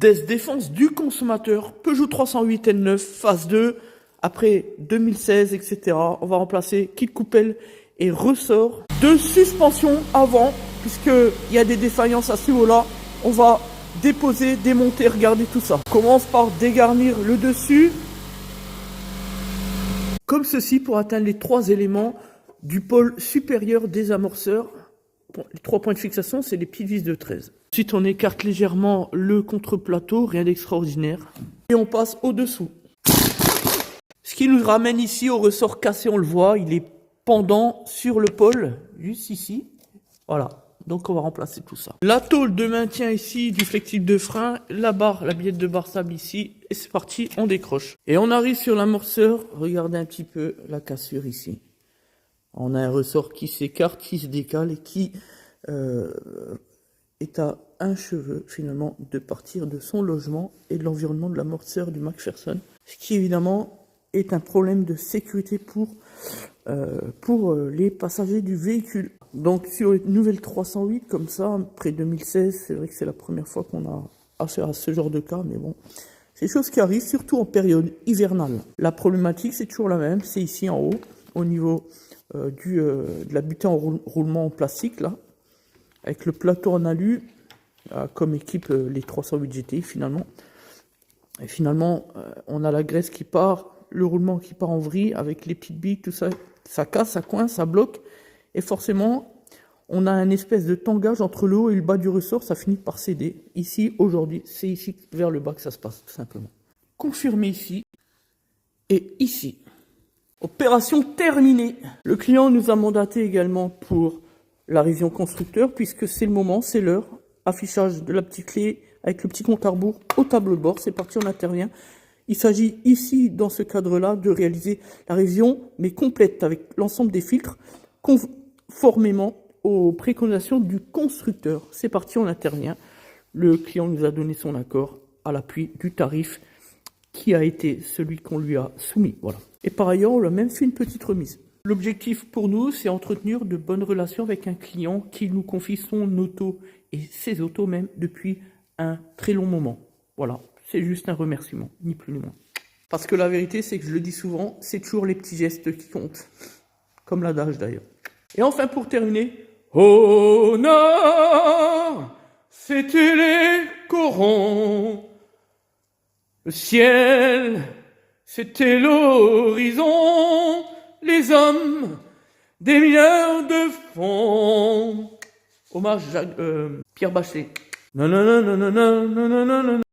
Des défenses du consommateur, Peugeot 308 N9, phase 2, après 2016, etc. On va remplacer kit coupelle et ressort de suspension avant, puisqu'il y a des défaillances à ce niveau-là. On va déposer, démonter, regarder tout ça. On commence par dégarnir le dessus, comme ceci, pour atteindre les 3 éléments du pôle supérieur des amorceurs. Bon, les 3 points de fixation, c'est les petites vis de 13. Ensuite, on écarte légèrement le contre-plateau, rien d'extraordinaire. Et on passe au-dessous. Ce qui nous ramène ici au ressort cassé, on le voit, il est pendant sur le pôle, juste ici. Voilà, donc on va remplacer tout ça. La tôle de maintien ici, du flexible de frein, la barre, la billette de barre stable ici. Et c'est parti, on décroche. Et on arrive sur l'amorceur, regardez un petit peu la cassure ici. On a un ressort qui s'écarte, qui se décale et qui est à un cheveu finalement de partir de son logement et de l'environnement de l'amorceur du McPherson. Ce qui évidemment est un problème de sécurité pour les passagers du véhicule. Donc sur une nouvelle 308 comme ça, après 2016, c'est vrai que c'est la première fois qu'on a affaire à ce genre de cas, mais bon, c'est des choses qui arrivent surtout en période hivernale. La problématique c'est toujours la même, c'est ici en haut, au niveau de la butée en roulement en plastique là, avec le plateau en alu, comme équipe les 308 GTI finalement. Et finalement, on a la graisse qui part, le roulement qui part en vrille, avec les petites billes, tout ça, ça casse, ça coince, ça bloque. Et forcément, on a un espèce de tangage entre le haut et le bas du ressort, ça finit par céder. Ici, aujourd'hui, c'est ici vers le bas que ça se passe, tout simplement. Confirmé ici et ici. Opération terminée. Le client nous a mandaté également pour la révision constructeur, puisque c'est le moment, c'est l'heure. Affichage de la petite clé avec le petit compte à rebours au tableau de bord. C'est parti, on intervient. Il s'agit ici, dans ce cadre-là, de réaliser la révision, mais complète, avec l'ensemble des filtres, conformément aux préconisations du constructeur. C'est parti, on intervient. Le client nous a donné son accord à l'appui du tarif qui a été celui qu'on lui a soumis. Voilà. Et par ailleurs, on lui a même fait une petite remise. L'objectif pour nous, c'est entretenir de bonnes relations avec un client qui nous confie son auto et ses autos même depuis un très long moment. Voilà, c'est juste un remerciement, ni plus ni moins. Parce que la vérité, c'est que je le dis souvent, c'est toujours les petits gestes qui comptent. Comme l'adage d'ailleurs. Et enfin, pour terminer, oh non, c'était les corons. Le ciel, c'était l'horizon, les hommes, des mineurs de fond. Hommage à Pierre Bachelet. Non, non, non, non, non, non, non, non, non.